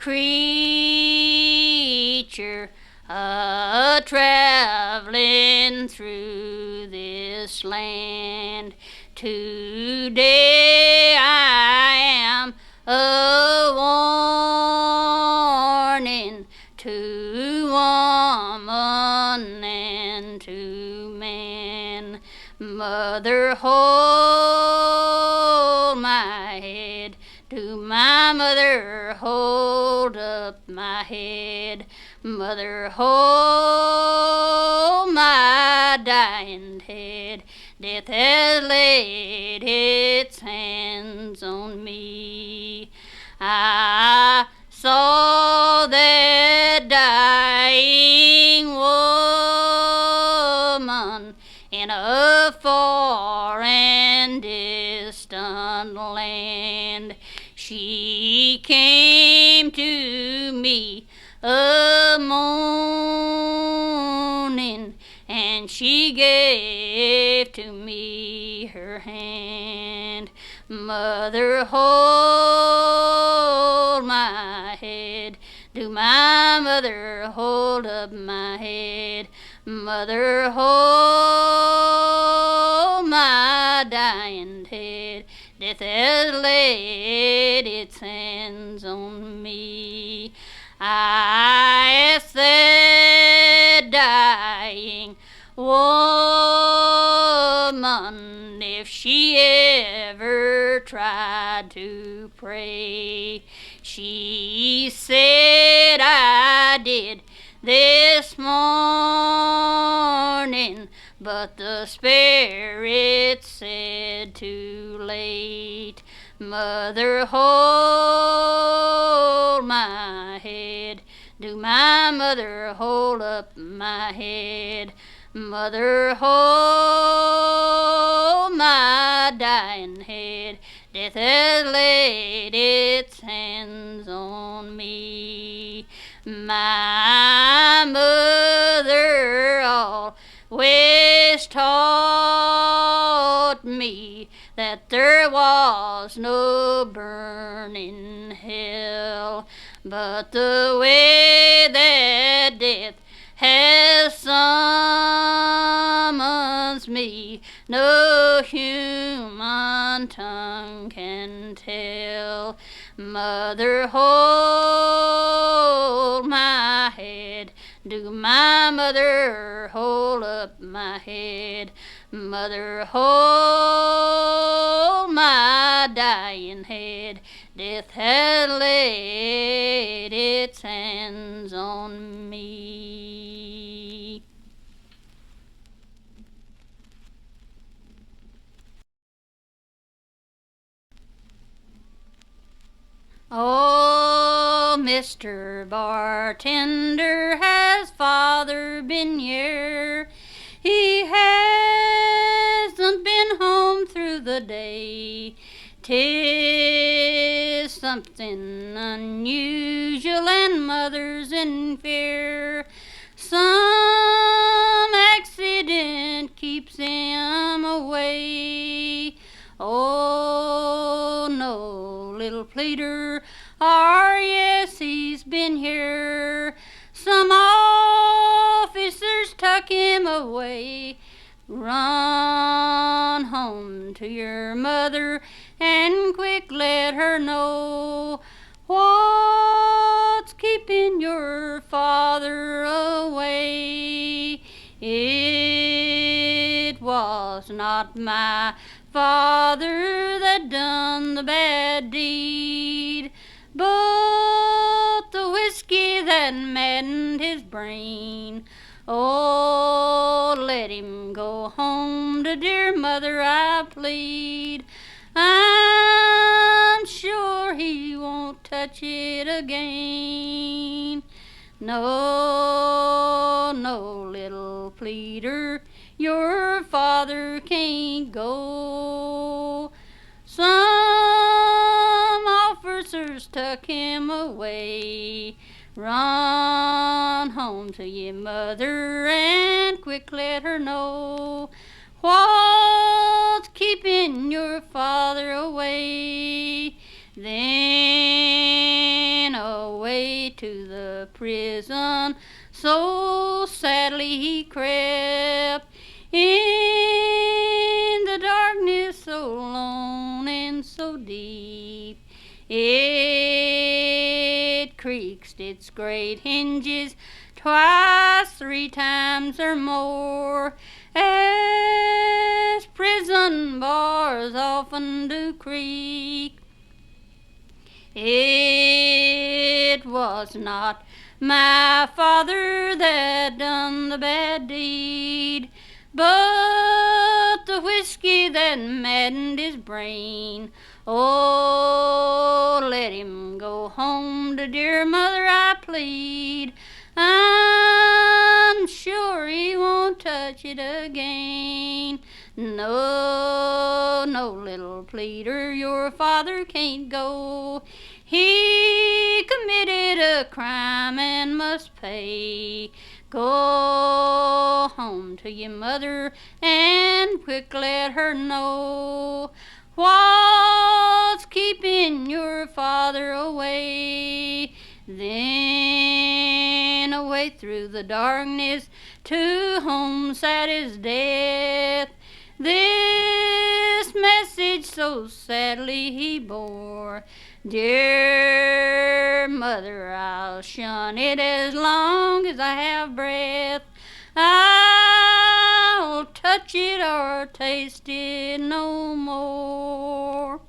creature a-traveling through this land. Today I am a warning to woman and to man. Mother, hold my head. Do my mother hold up my head? Mother, hold my dying head. Death has laid its hands on me. I saw that dying woman in a foreign distant land. She came to me a-moaning, and she gave to me her hand. Mother, hold my head. Do my mother hold up my head? Mother, hold my dying head. Death has laid its hands on me. I asked that dying woman if she ever tried to pray. She said, I did this morning, but the Spirit said too late. Mother, hold my head. Do my mother hold up my head? Mother, hold my dying head. Death has laid its hands on me. My mother always taught me that there was no burning hell, but the way that death has summons me, no human tongue can tell. Mother, hold my head. Do my mother hold up my head? Mother, hold my dying head. Death has laid its hands on me. Oh, Mister Bartender, has Father been here? He hasn't been home through the day. 'Tis something unusual, and Mother's in fear. Some accident keeps him away. Oh, no, little pleader, or yes, he's been here. Some officers tuck him away. Run home to your mother and quick let her know what's keeping your father away. It was not my father that done the bad deed, but the whiskey that maddened his brain. Oh, let him go home to dear mother, I plead. I'm sure he won't touch it again. No, no, little pleader, your father can't go. Some officers took him away. Run home to your mother and quick let her know what's keeping your father away. Then away to the prison, so sadly he crept, in the darkness so lone and so deep. It creaked its great hinges twice, 3 times or more, as prison bars often do creak. It was not my father that done the bad deed, but the whiskey that maddened his brain. Oh, let him go home to dear mother, I plead. I'm sure he won't touch it again. No, no, little pleader, your father can't go. He committed a crime and must pay. Go home to your mother and quick let her know what's keeping your father away. Then away through the darkness to home sad as death, this message so sadly he bore. Dear mother, I'll shun it as long as I have breath. I'll touch it or taste it no more.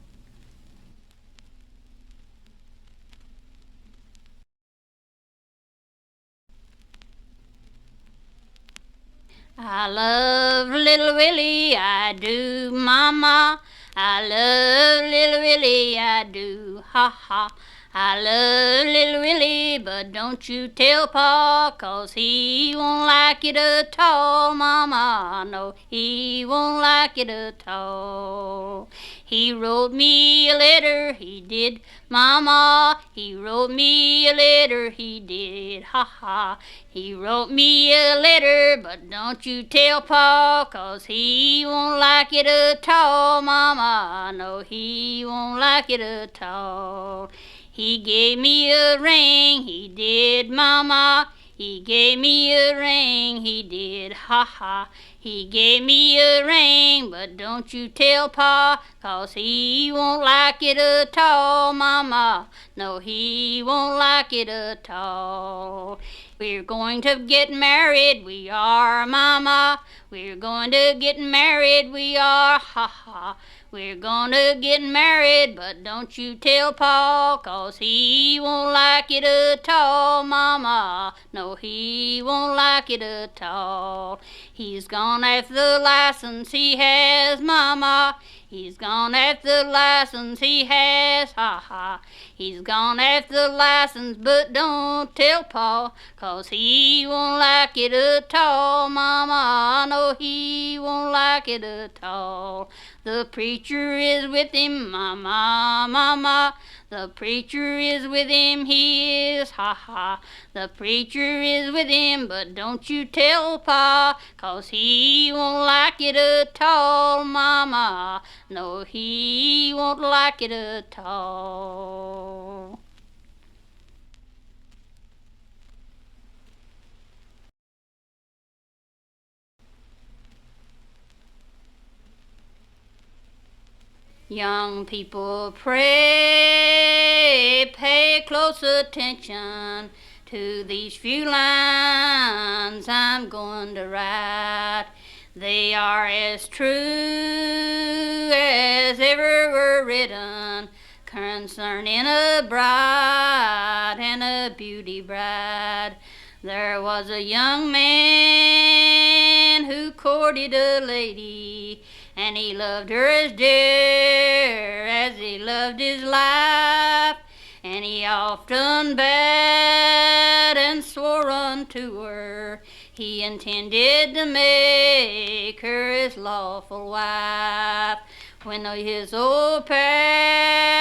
I love little Willie, I do, Mama. I love little Willie, I do, ha ha. I love little Willie, but don't you tell Pa, 'cause he won't like it at all, Mama. No, he won't like it at all. He wrote me a letter, he did, Mama. He wrote me a letter, he did, ha ha. He wrote me a letter, but don't you tell Pa, 'cause he won't like it at all, Mama. No, he won't like it at all. He gave me a ring, he did, Mama. He gave me a ring, he did, ha ha. He gave me a ring, but don't you tell Pa, 'cause he won't like it at all, Mama. No, he won't like it at all. We're going to get married, we are, Mama. We're going to get married, we are, ha ha. We're gonna get married, but don't you tell Pa, 'cause he won't like it at all, Mama. No, he won't like it at all. He's gone after the license he has, Mama. He's gone after the license he has, ha ha. He's gone after the license, but don't tell Pa, 'cause he won't like it at all, Mama. No, he won't like it at all. The preacher is with him, Mama, Mama. The preacher is with him, he is, ha ha. The preacher is with him, but don't you tell Pa, 'cause he won't like it at all, Mama. No, he won't like it at all. Young people, pray, pay close attention to these few lines I'm going to write. They are as true as ever were written concerning a bride and a beauty bride. There was a young man who courted a lady, and he loved her as dear as he loved his life. And he often bade and swore unto her he intended to make her his lawful wife. When his old parents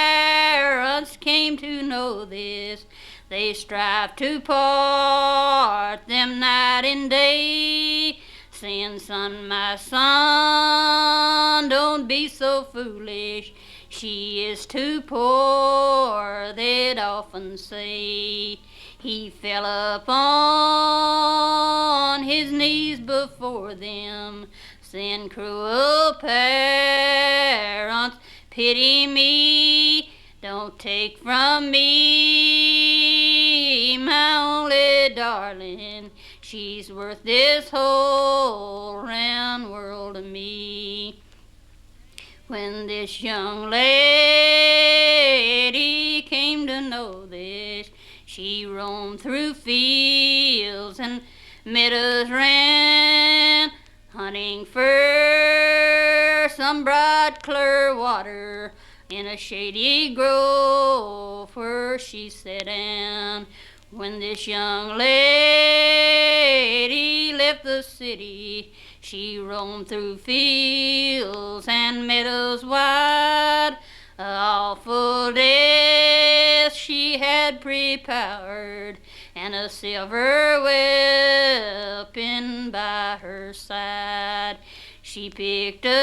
came to know this, they strive to part them night and day, saying, "Son, my son, don't be so foolish. She is too poor," they'd often say. He fell upon his knees before them, saying, "Cruel parents, pity me, don't take from me my only darling. She's worth this whole round world to me." When this young lady came to know this, she roamed through fields and meadows ran, hunting for some bright clear water in a shady grove where she sat down. When this young lady left the city, she roamed through fields and meadows wide. A awful death she had prepared, and a silver weapon by her side. She picked up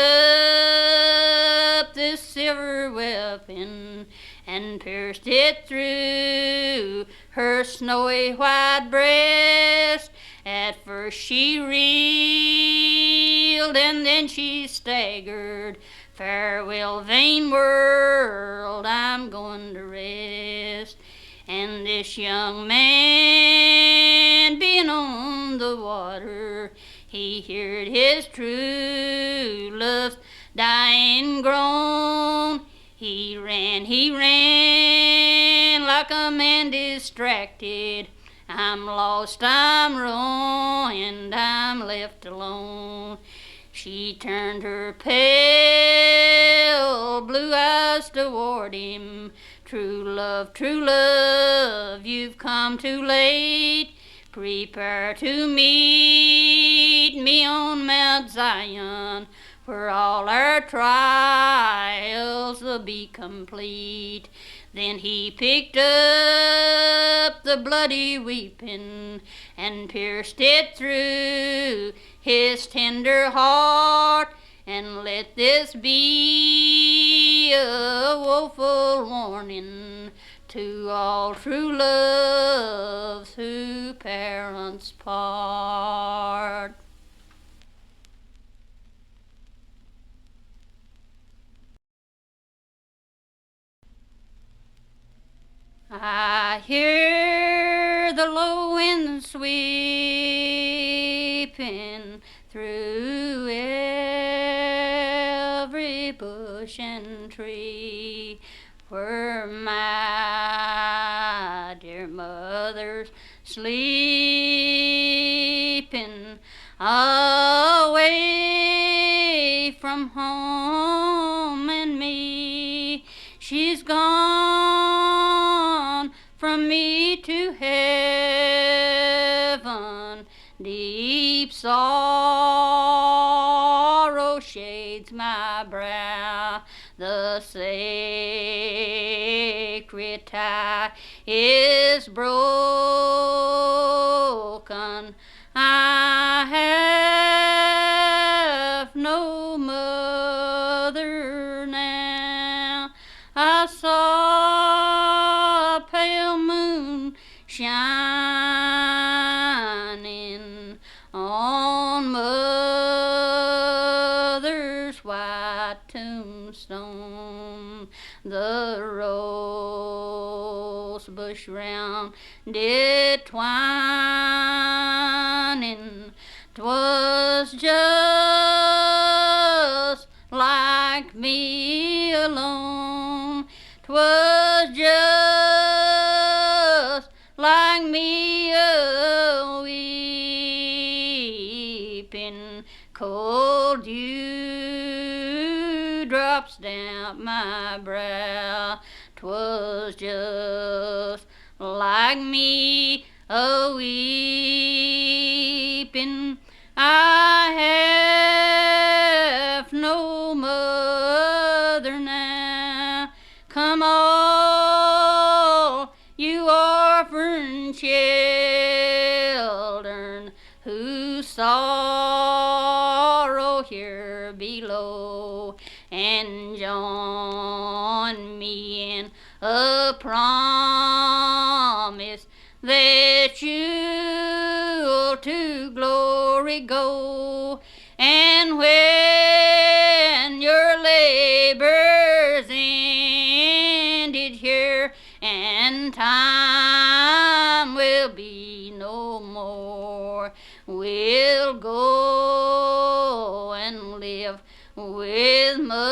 this silver weapon and pierced it through her snowy white breast. At first she reeled, and then she staggered. "Farewell, vain world, I'm going to rest." And this young man, being on the water, he heard his true love's dying groan. He ran like a man distracted. "I'm lost, I'm ruined, I'm left alone." She turned her pale blue eyes toward him. True love, you've come too late. Prepare to meet me on Mount Zion, where all our trials will be complete." Then he picked up the bloody weapon and pierced it through his tender heart. And let this be a woeful warning to all true loves who parents part. I hear the low wind sweeping through every bush and tree, where my dear mother's sleeping away from home and me. She's gone from me to heaven. Deep sorrow shades my brow. The sacred tie is broken. I have no mother now. I saw a pale moon shining on mother's white tombstone. The rose bush round it twining, 'twas just like me alone. 'Twas just like me a weeping. Cold dew drops down my brow. 'Twas just like me a weeping. I have no mother now. Come all you orphan children who sorrow here below, and join me in a promise that you'll to glory go. And when your labor's ended here, and time will be no more, we'll go and live with mother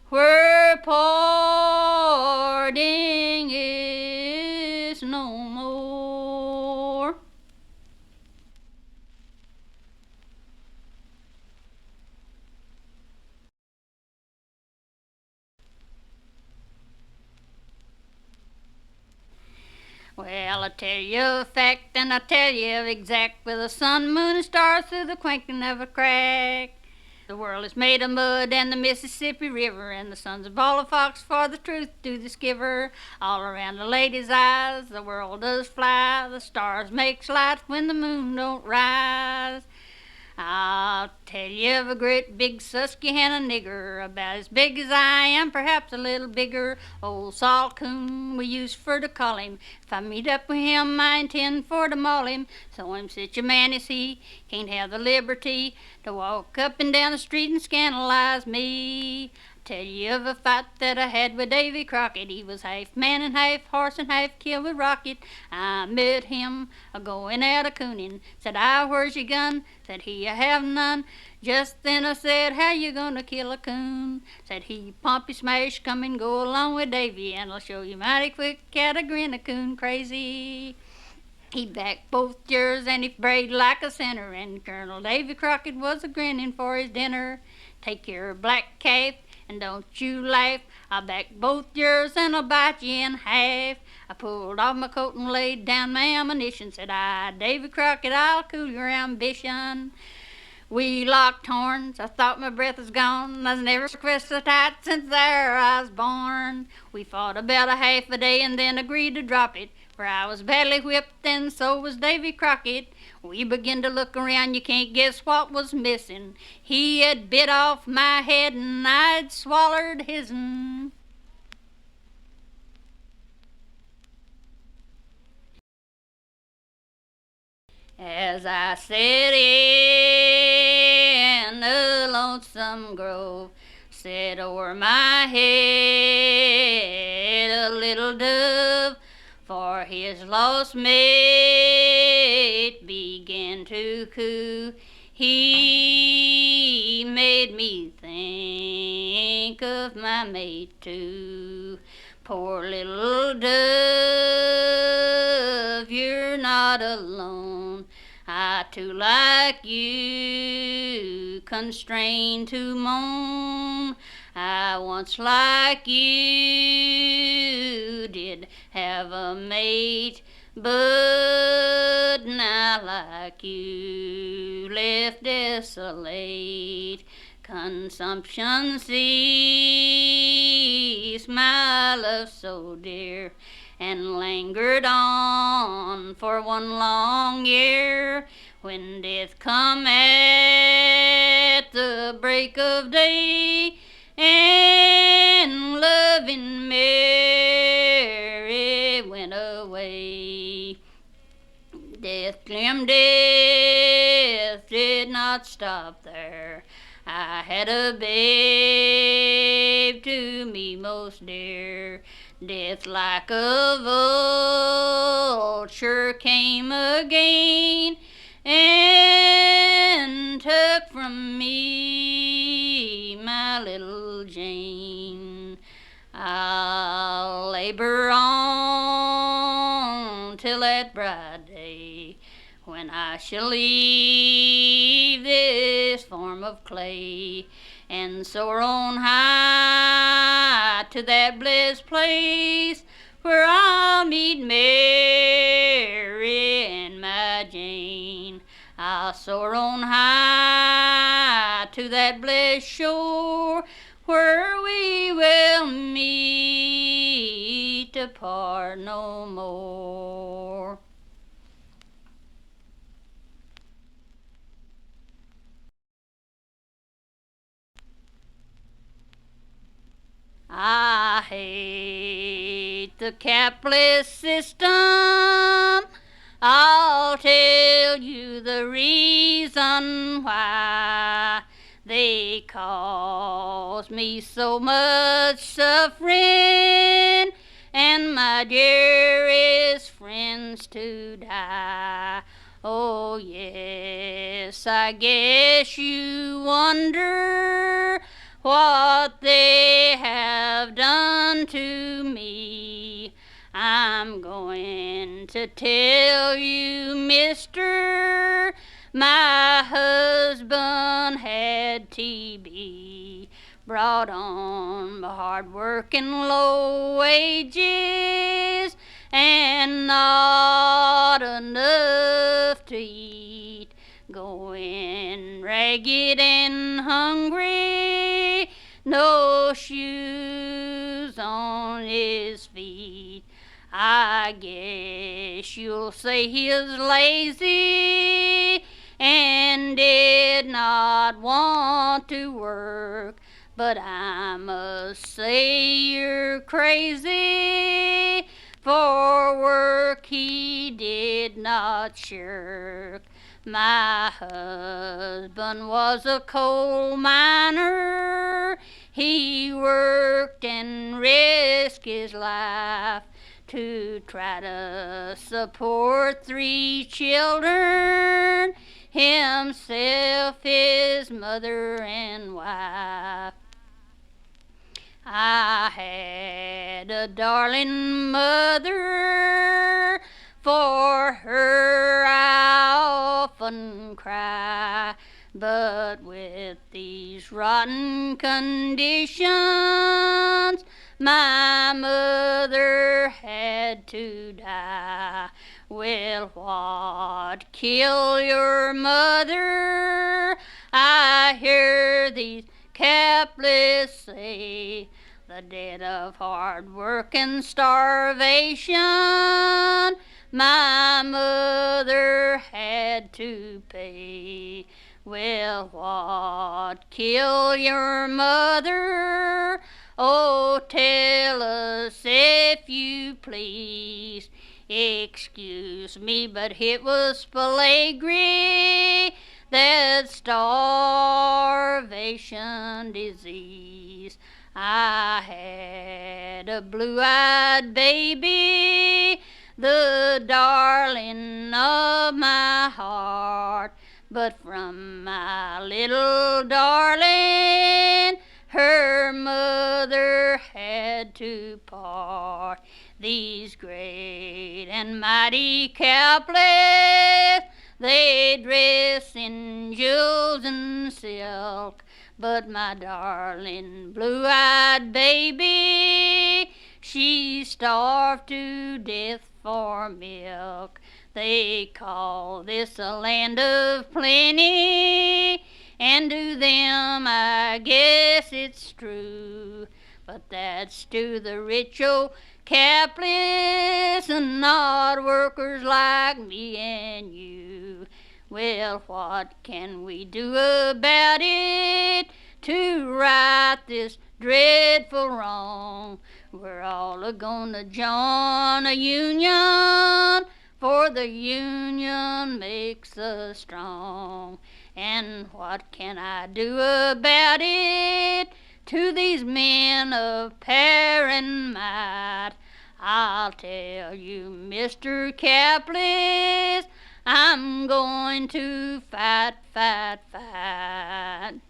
where parting is no more. Well, I tell you a fact, and I tell you exact, with the sun, moon, and stars through the cranking of a crack. The world is made of mud and the Mississippi River, and the sons of all the fox for the truth do discover. All around the lady's eyes the world does fly, the stars makes light when the moon don't rise. I'll tell you of a great big Susquehanna nigger, about as big as I am, perhaps a little bigger. Old Sol Coon we used for to call him. If I meet up with him, I intend for to maul him. So I'm such a man as he can't have the liberty to walk up and down the street and scandalize me. Tell you of a fight that I had with Davy Crockett. He was half man and half horse and half killed with rocket. I met him a-going out a-cooning. Said I, where's your gun? Said he, I have none. Just then I said, how you gonna kill a coon? Said he, pompy smash, come and go along with Davy, and I'll show you mighty quick at a grin a coon crazy. He backed both jurors and he brayed like a sinner, and Colonel Davy Crockett was a grinning for his dinner. Take your black calf and don't you laugh. I'll back both yours and I'll bite you in half. I pulled off my coat and laid down my ammunition. Said I, Davy Crockett, I'll cool your ambition. We locked horns. I thought my breath was gone. I was never pressed so tight since there I was born. We fought about a half a day and then agreed to drop it, for I was badly whipped and so was Davy Crockett. We began to look around, you can't guess what was missing. He had bit off my head and I'd swallowed his'n. As I sat in the lonesome grove, set o'er my head a little dove, for his lost mate began to coo. He made me think of my mate too. Poor little dove, you're not alone. I too, like you, constrained to moan. I once, like you, did have a mate, but now, like you, left desolate. Consumption seized my love so dear, and lingered on for one long year. When death come at the break of day, and loving Mary went away. Death did not stop there. I had a babe to me most dear. Death, like a vulture, came again and took from me my little Jane. I'll labor on till that bright day, when I shall leave this form of clay, and soar on high to that blessed place, where I'll meet Mary and my Jane. I'll soar on high to that blessed shore, where we will meet to part no more. I hate the capitalist system. I'll tell you the reason why they cause me so much suffering and my dearest friends to die. Oh yes, I guess you wonder what they have done to me. I'm going to tell you, mister, my husband had TB, brought on by hard work and low wages, and not enough to eat, going ragged and hungry, no shoes on his feet. I guess you'll say he is lazy and did not want to work, but I must say you're crazy, for work he did not shirk. My husband was a coal miner. He worked and risked his life to try to support 3 children, himself, his mother, and wife. I had a darling mother, for her I often cry, but with these rotten conditions, my mother had to die. Well, what killed your mother? I hear these capitalists say, the debt of hard work and starvation. My mother had to pay. Well, what killed your mother? Oh, tell us if you please. Excuse me, but it was pellagra, that starvation disease. I had a blue-eyed baby, the darling of my heart, but from my little darling, her mother had to part. These great and mighty capitalists, they dress in jewels and silk, but my darling blue-eyed baby, she starved to death for milk. They call this a land of plenty, and to them I guess it's true, but that's to the rich old capitalists and not workers like me and you. Well, what can we do about it to right this dreadful wrong? We're all gonna join a union, for the union makes us strong. And what can I do about it to these men of power and might? I'll tell you, Mr. Capitalist, I'm going to fight, fight, fight.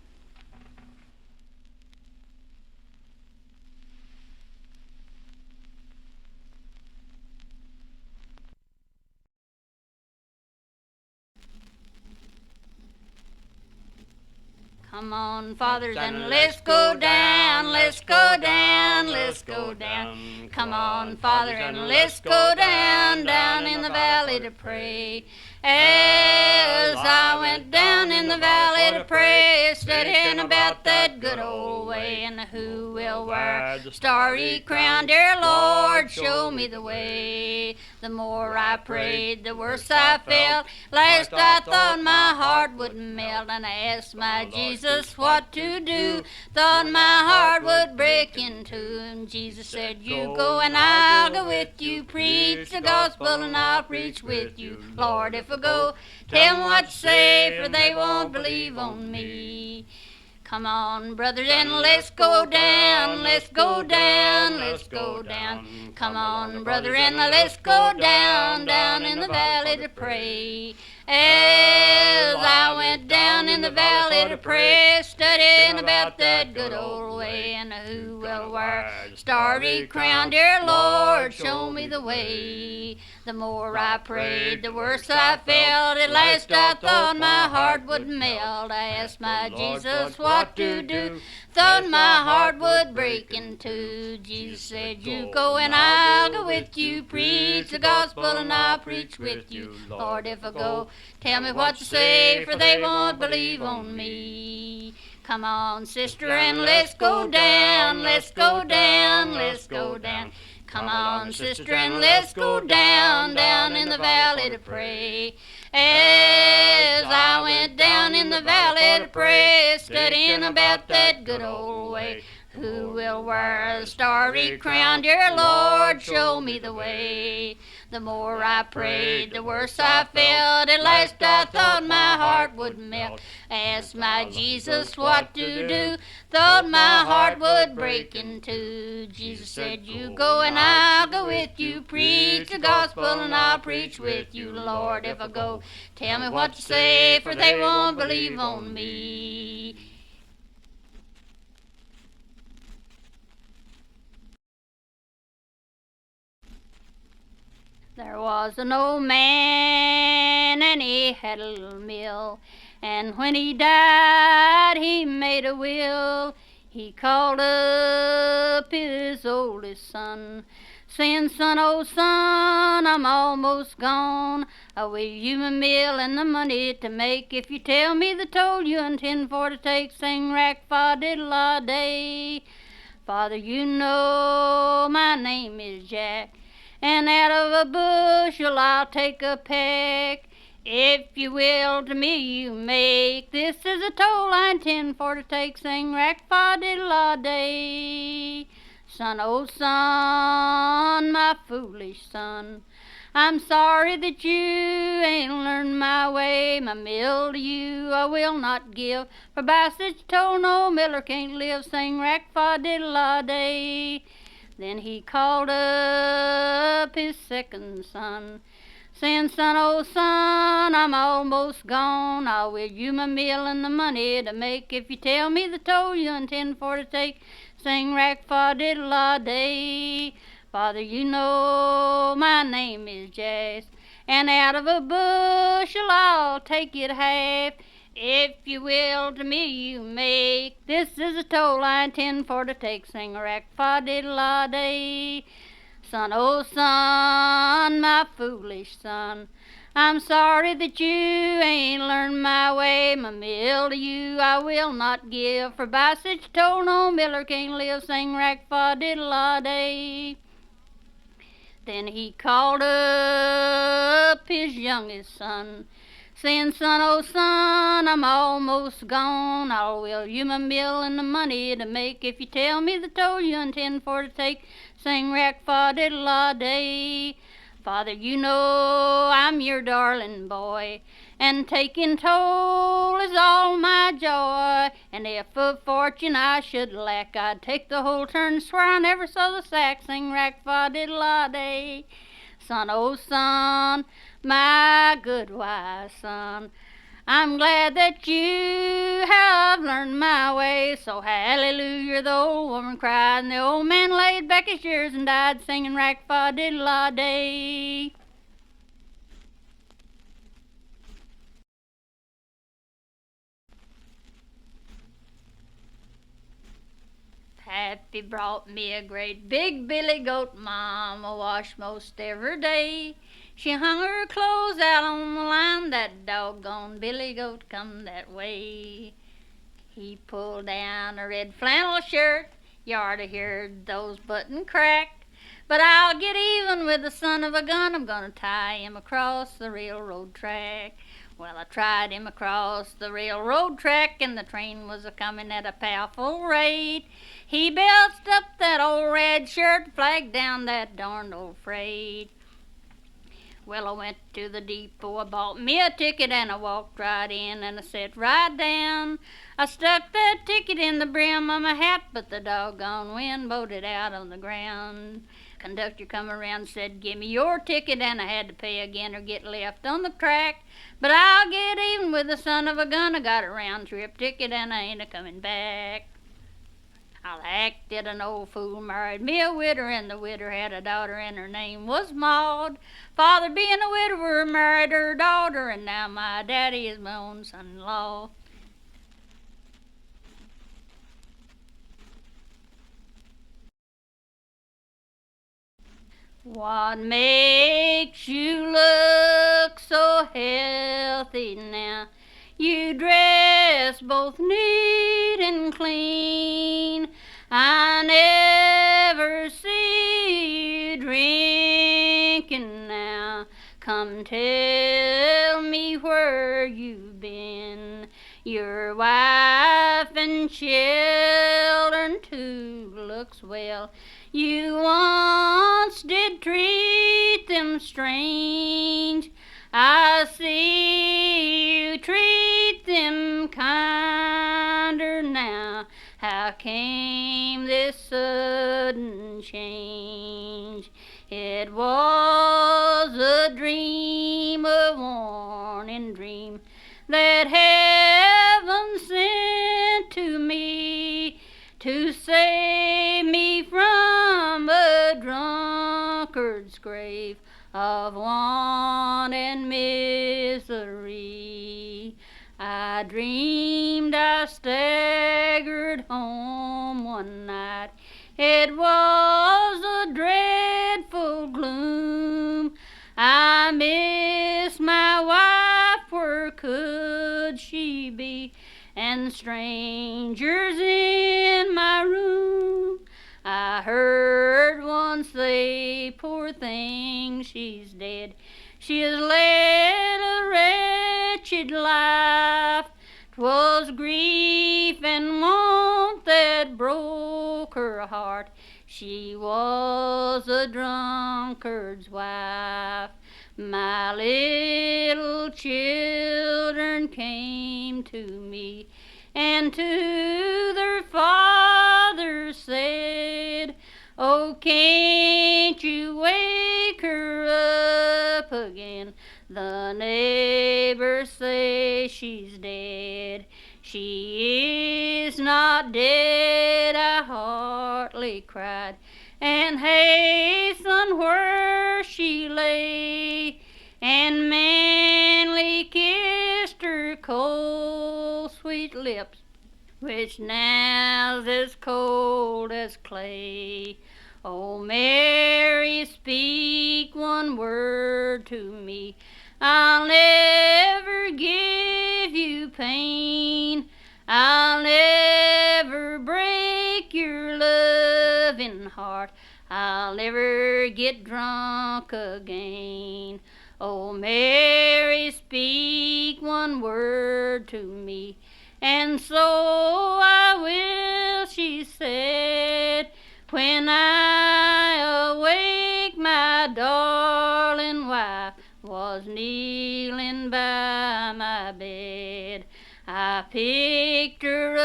Come on, fathers, and let's go down, let's go down, let's go down. Come on, father, and let's go down, down in the valley to pray. As I went down in the valley to pray, studying about that good old old way, and who will wear the starry crown? Dear Lord, show me the way. The more I prayed, the worse I felt. Last I thought my heart would melt, and I asked my Jesus what to do. Thought my heart would break in two, and Jesus said, you go and I'll go with you. Preach the gospel and I'll preach with you. Lord, if I go, tell them what to say, for they won't believe on me. Come on, brothers, and let's go down, let's go down, let's go down. Come on, brother, and let's go down, down in the valley to pray. As I went down in the valley to pray, studying about that good old way, and who will wear the starry crown? Dear Lord, show me the way. The more I prayed, the worse I felt. At last I thought my heart would melt. I asked my Jesus what to do. Thought my heart would break in two. Jesus said, you go and I'll go with you. Preach the gospel and I'll preach with you. Lord, if I go, tell me what to say, for they won't believe on me. Come on, sister, and let's go down, let's go down, let's go down. Come on, sister, and let's go down, down in the valley to pray. As I went down in the valley to pray, studying about that good old way. Who will wear the starry crown? Dear Lord, show me the way. The more I prayed, the worse I felt. At last I thought my heart would melt. Asked my Jesus what to do. Thought my heart would break in two. Jesus said, you go and I'll go with you. Preach the gospel and I'll preach with you. Lord, if I go, tell me what to say, for they won't believe on me. There was an old man, and he had a little mill, and when he died, he made a will. He called up his oldest son, saying, son, oh son, I'm almost gone. I'll leave you my mill and the money to make if you tell me the toll you intend for to take. Sing rack fa diddle a day. Father, you know my name is Jack, and out of a bushel I'll take a peck. If you will to me you make, this is a toll I intend for to take. Sing rack fa diddle a day. Son, oh son, my foolish son, I'm sorry that you ain't learned my way. My mill to you I will not give, for by such toll no miller can't live. Sing rack fa diddle a day. Then he called up his second son, saying, son, oh son, I'm almost gone. I'll will you my mill and the money to make if you tell me the toll you intend for to take. Sing rack fa diddle a day. Father, you know my name is Jas, and out of a bushel I'll take it half. If you will to me you make, this is a toll I intend for to take. Sing rack fa diddle a day. Son, oh son, my foolish son, I'm sorry that you ain't learned my way. My mill to you I will not give, for by such toll no miller can't live. Sing rack fa diddle a day. Then he called up his youngest son, saying, son, oh son, I'm almost gone. I'll will you my mill and the money to make if you tell me the toll you intend for to take. Sing rack fa diddle a day. Father, you know I'm your darling boy, and taking toll is all my joy. And if of fortune I should lack, I'd take the whole turn, swear I never saw the sack. Sing rack fa diddle a day. Son, oh son, my good wise son, I'm glad that you have learned my way. So hallelujah, the old woman cried, and the old man laid back his years and died, singing rack fa diddle a day. Pappy brought me a great big billy goat, Mama washed most every day. She hung her clothes out on the line, that doggone billy goat come that way. He pulled down a red flannel shirt, you oughta heard those buttons crack. But I'll get even with the son of a gun, I'm gonna tie him across the railroad track. Well, I tried him across the railroad track, and the train was a-comin' at a powerful rate. He belched up that old red shirt, flagged down that darned old freight. Well, I went to the depot, I bought me a ticket, and I walked right in, and I sat right down. I stuck that ticket in the brim of my hat, but the doggone wind blowed it out on the ground. Conductor come around, said, "Give me your ticket," and I had to pay again or get left on the track. But I'll get even with the son of a gun, I got a round-trip ticket, and I ain't a-comin' back. I'll act that an old fool married me a widder, and the widder had a daughter, and her name was Maud. Father, being a widower, married her daughter, and now my daddy is my own son-in-law. What makes you look so healthy now? You dress both neat and clean. I never see you drinking now. Come tell me where you've been. Your wife and children too looks well. You once did treat them strange. I see you treat them kinder now. How came this sudden change? It was a dream, a warning dream that heaven sent to me to save me from a drunkard's grave of want and misery. I dreamed I staggered home one night. It was a dreadful gloom. I miss my wife, where could she be? And strangers in my room. I heard one say, "Poor thing, she's dead. She has led a wretched life. 'Twas grief and want that broke her heart. She was a drunkard's wife." My little children came to me, and to their father said, "Oh, can't you wake her up again? The neighbors say she's dead." "She is not dead," I heartily cried, and hastened where she lay, and manly kissed her cold, sweet lips, which now's as cold as clay. "Oh, Mary, speak one word to me. I'll never give you pain. I'll never break your loving heart. I'll never get drunk again. Oh, Mary, speak one word to me." "And so I will," she said, "when I awake. My darling wife was kneeling by my bed. I picked her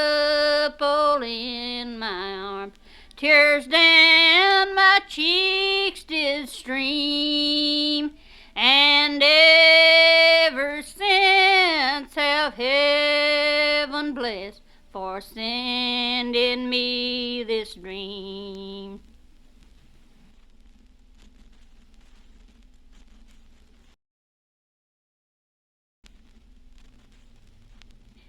up all in my arms. Tears down my cheeks did stream, and ever since have heaven blessed for sending me this dream."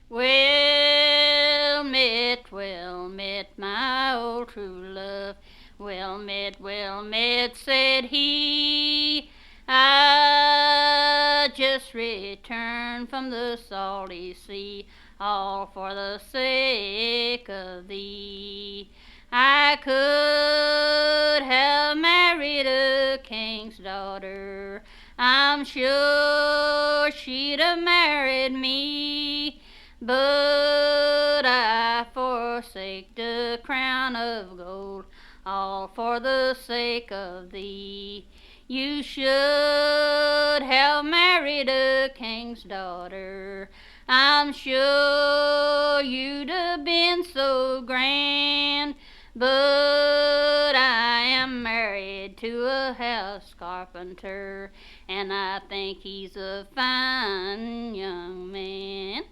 Well met, my old true love. Well met, said he. I just returned from the salty sea. all for the sake of thee. I could have married a king's daughter, I'm sure she'd have married me, but I forsake the crown of gold, all for the sake of thee. You should have married a king's daughter, I'm sure you'd have been so grand, but I am married to a house carpenter, and I think he's a fine young man.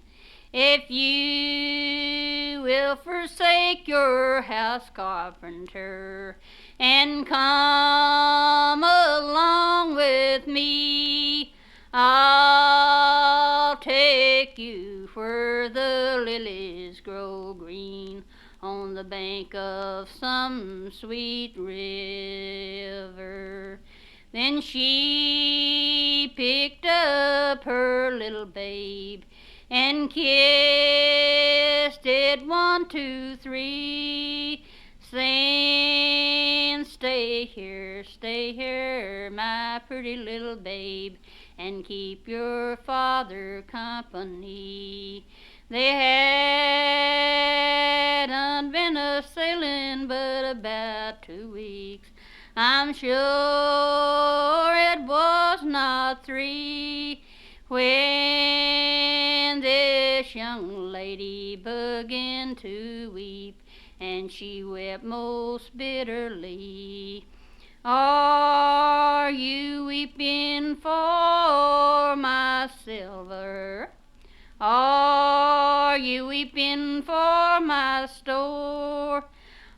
If you will forsake your house carpenter and come along with me, I'll take you where the lilies grow green on the bank of some sweet river. Then she picked up her little babe and kissed it 1, 2, 3, saying, stay here, my pretty little babe, and keep your father company. They hadn't been a-sailing but about 2 weeks, I'm sure it was not 3, when this young lady began to weep, and she wept most bitterly. Are you weeping for my silver? Are you weeping for my store?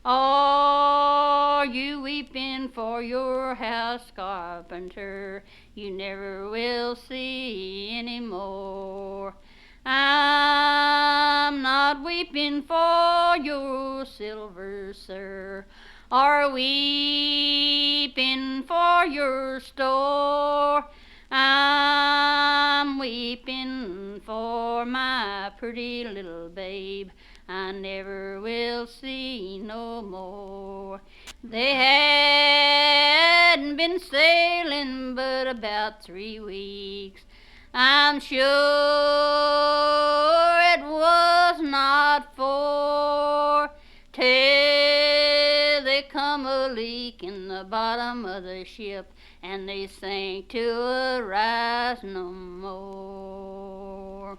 Are you weeping for your house carpenter you never will see any more? I'm not weeping for your silver, sir, or weeping for your store. I'm weeping for my pretty little babe I never will see no more. They hadn't been sailing but about 3 weeks, I'm sure it was not 4, till they come a leak in the bottom of the ship, and they sank to a rise no more.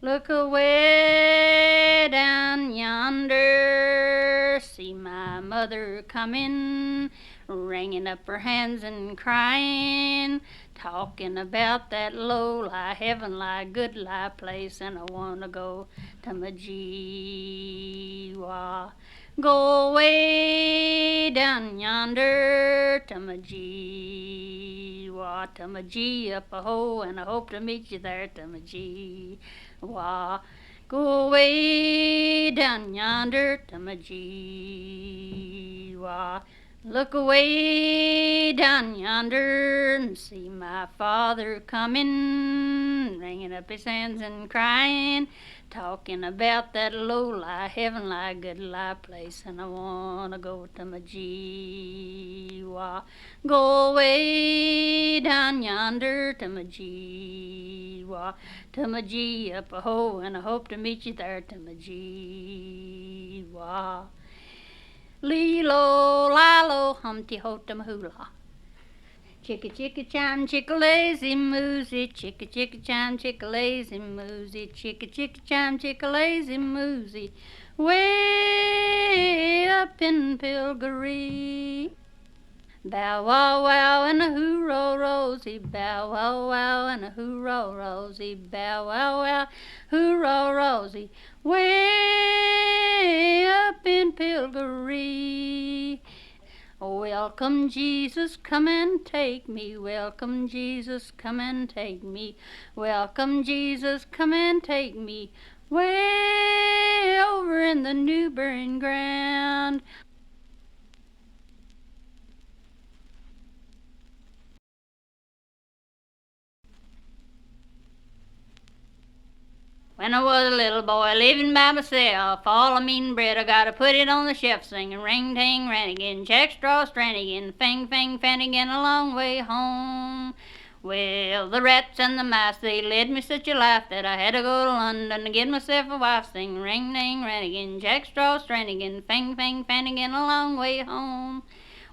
Look away down yonder, see my mother coming, wringing up her hands and crying, talking about that low-lie, heaven-lie, good-lie place, and I want to go to my Jiwa. Go away down yonder to my Jiwa, to my G up a hole, and I hope to meet you there to my Jiwa. Go away down yonder to my Jiwa. Look away down yonder and see my father coming, wringing up his hands and crying, talking about that low-lie, heaven-lie, good-lie place, and I want to go to my Jiwa. Go away down yonder to my Jiwa, to my G up a hole, and I hope to meet you there to my Jiwa. Lilo, lilo, humpty, hotum, hula. Chicka, chicka, chime, chicka, lazy, moosey. Chicka, chicka, chime, chicka, lazy, moosey. Chicka, chicka, chime, chicka, lazy, moosey. Way up in Pilgary. Bow wow wow and a hoorah rosy, bow wow wow and a hoorah rosy, bow wow wow, hoorah rosy, way up in Pilgary. Welcome Jesus, come and take me, welcome Jesus, come and take me, welcome Jesus, come and take me, way over in the new burying ground. When I was a little boy living by myself, all I mean bread I gotta put it on the shelf, singing ring ting Rantigan, Jack Straw Strantigan, fang fang Fannigan, a long way home. Well, the rats and the mice, they led me such a life that I had to go to London to get myself a wife, sing ring ting Rantigan, Jack Straw Strantigan, fang fang Fannigan, a long way home.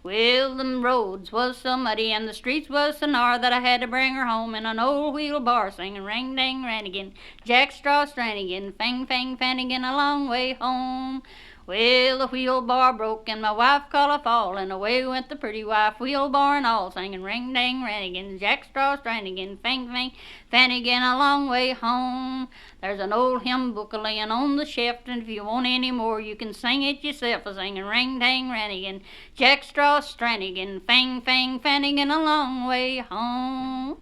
Well, the roads was so muddy and the streets was so narrow that I had to bring her home in an old wheelbarrow, singing ring dang Rantigan, Jack Straw Strantigan, fang fang Fannigan, a long way home. Well, the wheelbarrow broke and my wife caught a fall, and away went the pretty wife, wheelbarrow and all, singing ring dang Rantigan, Jack Straw Strantigan, fang fang Fannigan, a long way home. There's an old hymn book a-layin' on the shelf, and if you want any more, you can sing it yourself, a-singing ring dang Rantigan, Jack Straw Strantigan, fang fang Fannigan, a long way home.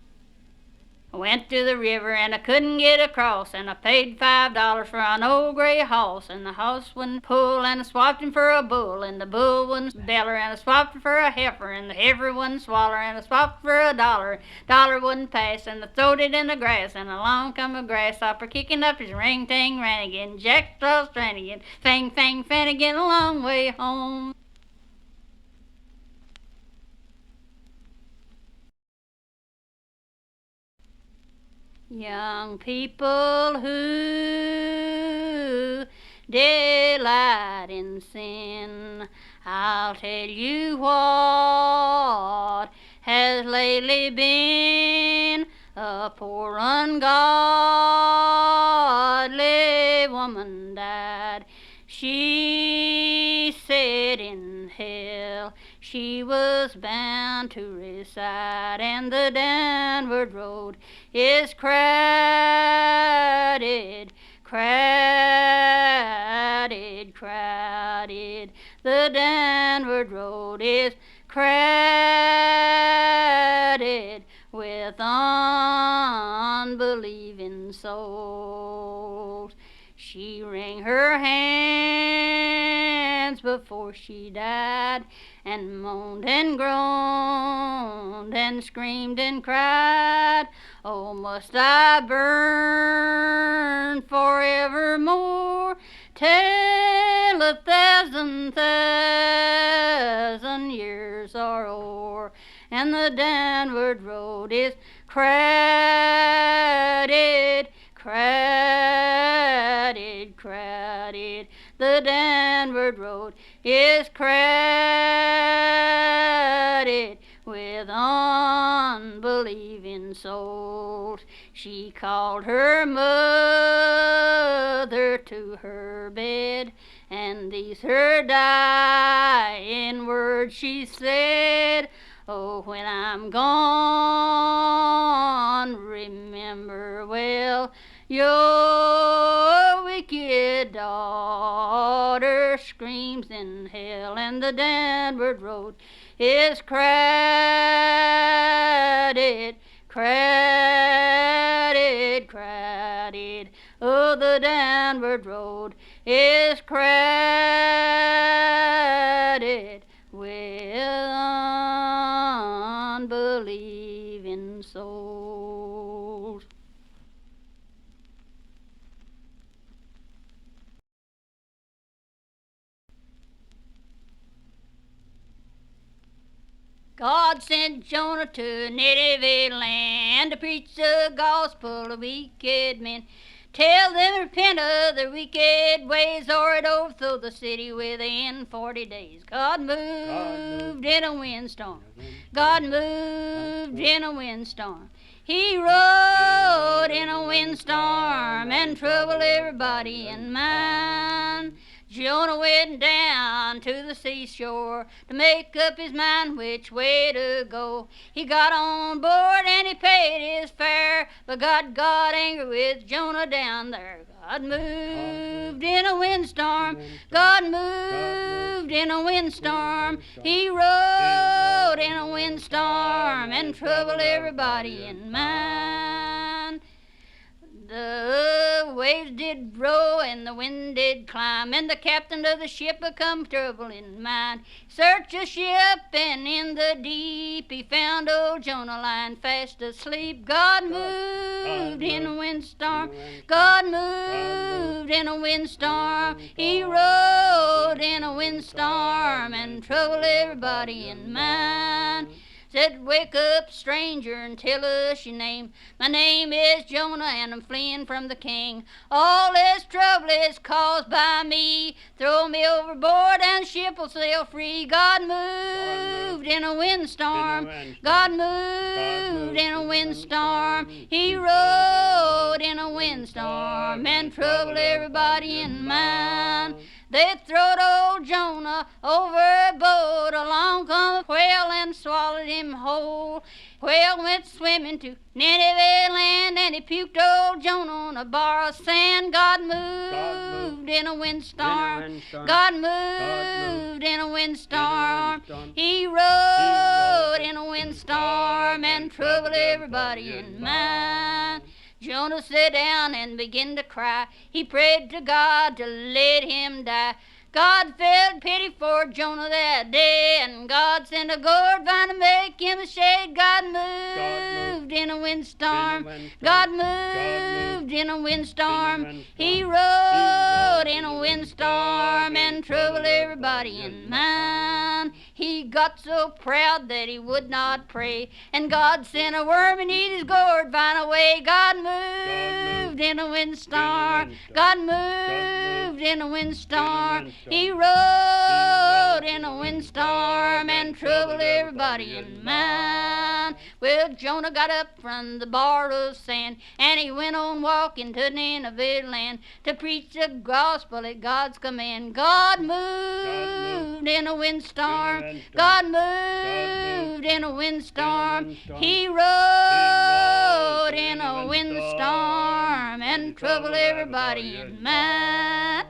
I went to the river and I couldn't get across, and I paid $5 for an old gray horse, and the horse wouldn't pull, and I swapped him for a bull, and the bull wouldn't beller, and I swapped him for a heifer, and the heifer wouldn't swaller, and I swapped for $1 wouldn't pass, and I throwed it in the grass, and along come a grasshopper kicking up his ring ting Rantigan, Jack Straw Strantigan, fang fang Fannigan, a long way home. Young people who delight in sin, I'll tell you what has lately been. A poor ungodly woman died. She said in hell she was bound to reside, and the downward road is crowded, crowded, crowded. The downward road is crowded with unbelieving souls. She wring her hands before she died, and moaned and groaned and screamed and cried, oh, must I burn forevermore till 1,000 years are o'er? And the downward road is crowded, crowded, crowded. The downward road is crowded with unbelieving souls. She called her mother to her bed, and these her dying words she said, oh, when I'm gone, remember well your wicked daughter screams in hell, and the downward road is crowded, crowded, crowded. Oh, the downward road is crowded with unbelieving souls. God sent Jonah to Nineveh land to preach the gospel to wicked men. Tell them to repent of their wicked ways, or it overthrow the city within 40 days. God moved in a windstorm. God moved in a windstorm. He rode in a windstorm and troubled everybody in mind. Jonah went down to the seashore to make up his mind which way to go. He got on board and he paid his fare, but God got angry with Jonah down there. God moved in a windstorm. God moved in a windstorm. He rode in a windstorm and troubled everybody in mind. The way waves did roll and the wind did climb, and the captain of the ship become trouble in mind. Searched the ship and in the deep he found old Jonah lying fast asleep. God moved in a windstorm. God moved in a windstorm. He rode in a windstorm and troubled everybody in mind. Said, wake up, stranger, and tell us your name. My name is Jonah, and I'm fleeing from the king. All this trouble is caused by me. Throw me overboard, and the ship will sail free. God moved in a windstorm. God moved in a windstorm. He rode in a windstorm and troubled everybody in mind. They throwed old Jonah overboard. Along come a whale and swallowed him whole. Whale went swimming to Nineveh land, and he puked old Jonah on a bar of sand. God moved in a windstorm. God moved in a windstorm. He rode in a windstorm and troubled everybody in mind. Jonah sat down and began to cry. He prayed to God to let him die. God felt pity for Jonah that day, and God sent a gourd vine to make him a shade. God moved in a windstorm. God moved in a windstorm. He rode in a windstorm and troubled everybody in mind. He got so proud that he would not pray, and God sent a worm and eat his gourd vine away. God moved in a windstorm. God moved in a windstorm. He rode in a windstorm and troubled everybody in mind. Well, Jonah got up from the bar of sand, and he went on walking to Nineveh land to preach the gospel at God's command. God moved in a windstorm. God moved in a windstorm. He rode in a windstorm and troubled everybody in mind.